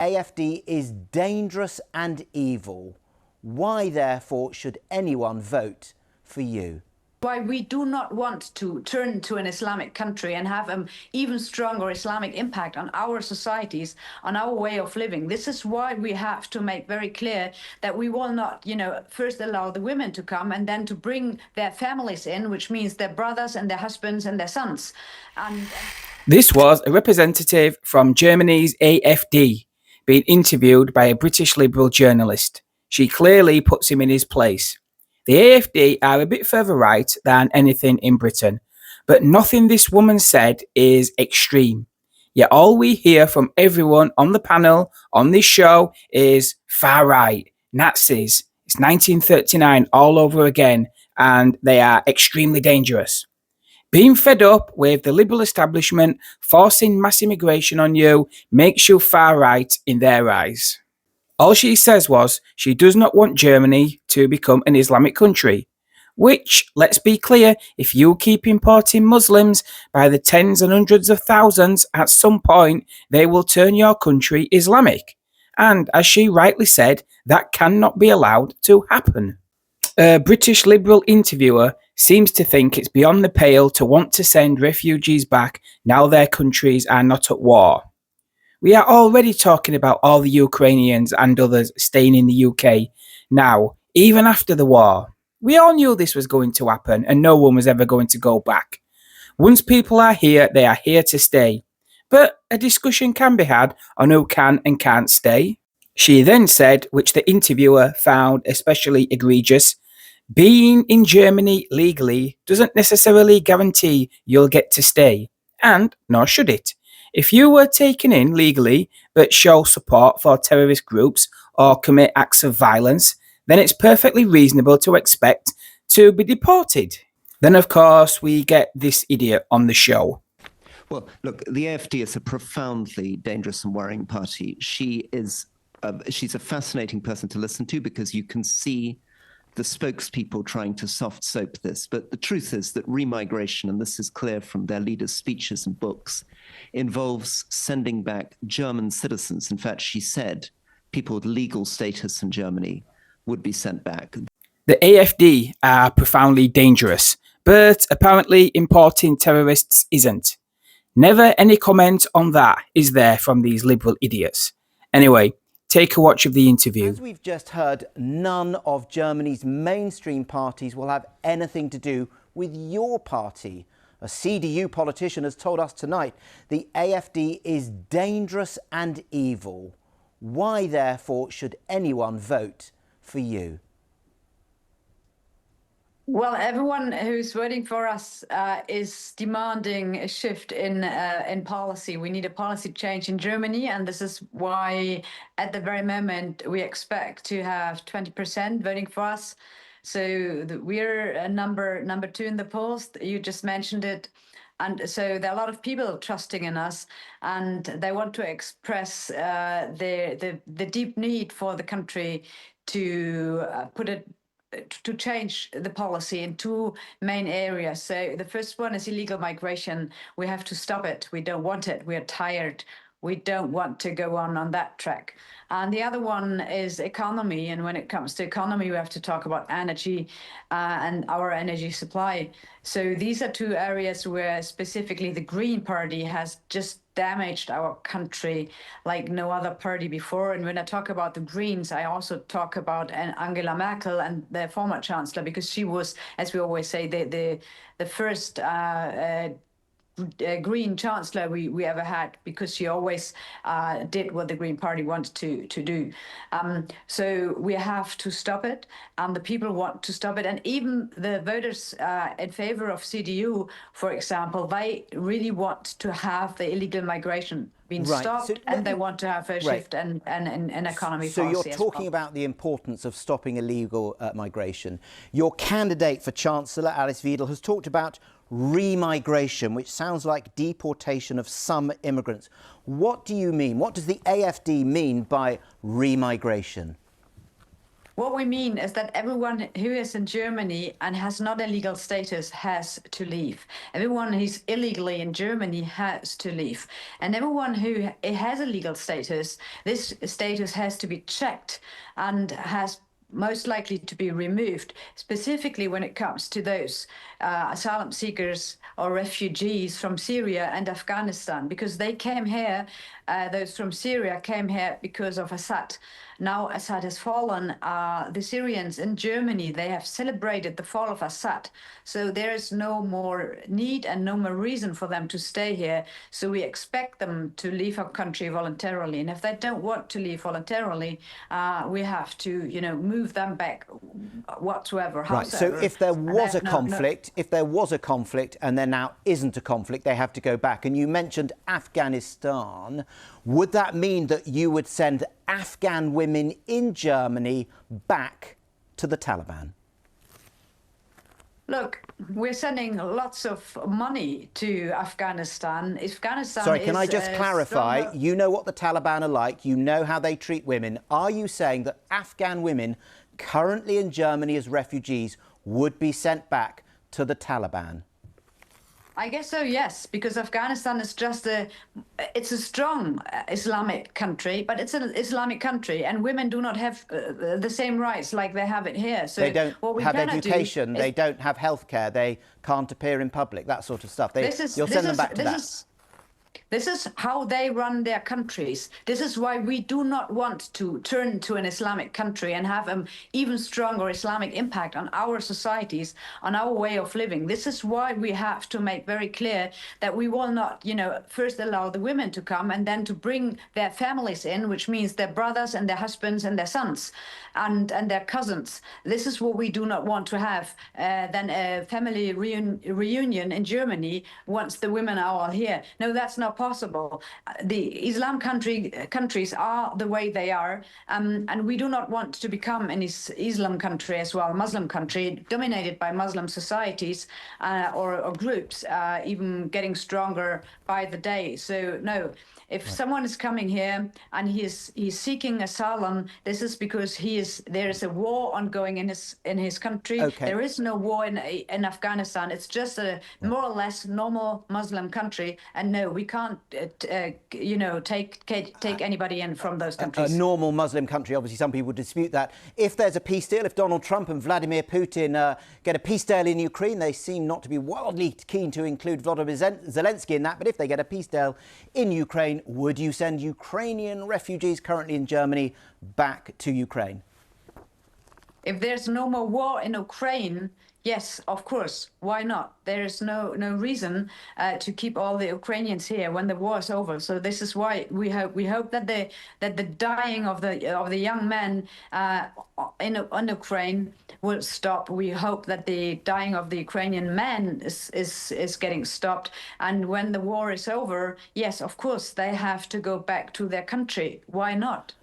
AfD is dangerous and evil. Why, therefore, should anyone vote for you? Why we do not want to turn to an Islamic country and have an even stronger Islamic impact on our societies, on our way of living. This is why we have to make very clear that we will not, first allow the women to come and then to bring their families in, which means their brothers and their husbands and their sons. This was a representative from Germany's AfD being interviewed by a British Liberal journalist. She clearly puts him in his place. The AfD are a bit further right than anything in Britain, but nothing this woman said is extreme. Yet all we hear from everyone on the panel on this show is far right, Nazis. It's 1939 all over again, and they are extremely dangerous. Being fed up with the liberal establishment forcing mass immigration on you makes you far right in their eyes. All she says was she does not want Germany to become an Islamic country, which, let's be clear, if you keep importing Muslims by the tens and hundreds of thousands, at some point they will turn your country Islamic. And as she rightly said, that cannot be allowed to happen. A British Liberal interviewer seems to think it's beyond the pale to want to send refugees back now their countries are not at war. We are already talking about all the Ukrainians and others staying in the UK now, even after the war. We all knew this was going to happen and no one was ever going to go back. Once people are here, they are here to stay. But a discussion can be had on who can and can't stay. She then said, which the interviewer found especially egregious, being in Germany legally doesn't necessarily guarantee you'll get to stay, and nor should it. If you were taken in legally but show support for terrorist groups or commit acts of violence, then it's perfectly reasonable to expect to be deported. Then, of course, we get this idiot on the show. Well, look, the AfD is a profoundly dangerous and worrying party. She's a fascinating person to listen to because you can see the spokespeople trying to soft soap this. But the truth is that remigration, and this is clear from their leaders' speeches and books, involves sending back German citizens. In fact, she said people with legal status in Germany would be sent back. The AfD are profoundly dangerous, but apparently importing terrorists isn't. Never any comment on that, is there, from these liberal idiots? Anyway, take a watch of the interview. As we've just heard, none of Germany's mainstream parties will have anything to do with your party. A CDU politician has told us tonight the AfD is dangerous and evil. Why, therefore, should anyone vote for you? Well, everyone who's voting for us is demanding a shift in policy. We need a policy change in Germany, and this is why, at the very moment, we expect to have 20% voting for us. So we're number 2 in the polls. You just mentioned it. And so there are a lot of people trusting in us, and they want to express the deep need for the country to to change the policy in 2 main areas. So the first one is illegal migration. We have to stop it. We don't want it. We are tired. We don't want to go on that track. And the other one is economy. And when it comes to economy, we have to talk about energy and our energy supply. So these are 2 areas where specifically the Green Party has just damaged our country like no other party before. And when I talk about the Greens, I also talk about Angela Merkel and the former chancellor, because she was, as we always say, the first Green chancellor we ever had, because she always did what the Green Party wanted to do. So we have to stop it, and the people want to stop it. And even the voters in favor of CDU, for example, they really want to have the illegal migration being stopped, so and they want to have a shift and economy so policy. So you're talking about the importance of stopping illegal migration. Your candidate for Chancellor, Alice Weidel, has talked about remigration, which sounds like deportation of some immigrants. What do you mean? What does the AfD mean by remigration? What we mean is that everyone who is in Germany and has not a legal status has to leave. Everyone who's illegally in Germany has to leave. And everyone who has a legal status, this status has to be checked and has most likely to be removed, specifically when it comes to those asylum seekers or refugees from Syria and Afghanistan, because they came here, those from Syria came here because of Assad. Now Assad has fallen. The Syrians in Germany, they have celebrated the fall of Assad. So there is no more need and no more reason for them to stay here. So we expect them to leave our country voluntarily. And if they don't want to leave voluntarily, we have to, move them back whatsoever. Right. So if there was a conflict, if there was a conflict and there now isn't a conflict, they have to go back. And you mentioned Afghanistan. Would that mean that you would send Afghan women in Germany back to the Taliban? Look, we're sending lots of money to Afghanistan. Sorry, can I just clarify? Stronger... You know what the Taliban are like. You know how they treat women. Are you saying that Afghan women currently in Germany as refugees would be sent back to the Taliban? I guess so, yes, because Afghanistan is just it's a strong Islamic country, but it's an Islamic country, and women do not have the same rights like they have it here. So they don't have education, they don't have healthcare, they can't appear in public, that sort of stuff. You'll send them back to that. This is how they run their countries. This is why we do not want to turn to an Islamic country and have an even stronger Islamic impact on our societies, on our way of living. This is why we have to make very clear that we will not, first allow the women to come and then to bring their families in, which means their brothers and their husbands and their sons and their cousins. This is what we do not want to have. Then a family reunion in Germany once the women are all here. No, that's not possible. The Islam countries are the way they are, and we do not want to become an Islam country as well, Muslim country dominated by Muslim societies or groups, even getting stronger by the day. So no, if someone is coming here and he's seeking asylum, this is because there is a war ongoing in his country. Okay. There is no war in Afghanistan. It's just a more or less normal Muslim country, and no, we can't take anybody in from those countries. A normal Muslim country, obviously some people dispute that. If there's a peace deal, if Donald Trump and Vladimir Putin get a peace deal in Ukraine, they seem not to be wildly keen to include Volodymyr Zelensky in that, but if they get a peace deal in Ukraine, would you send Ukrainian refugees currently in Germany back to Ukraine? If there's no more war in Ukraine, yes, of course. Why not? There is no reason to keep all the Ukrainians here when the war is over. So this is why we hope that the dying of the young men in Ukraine will stop. We hope that the dying of the Ukrainian men is getting stopped. And when the war is over, yes, of course, they have to go back to their country. Why not?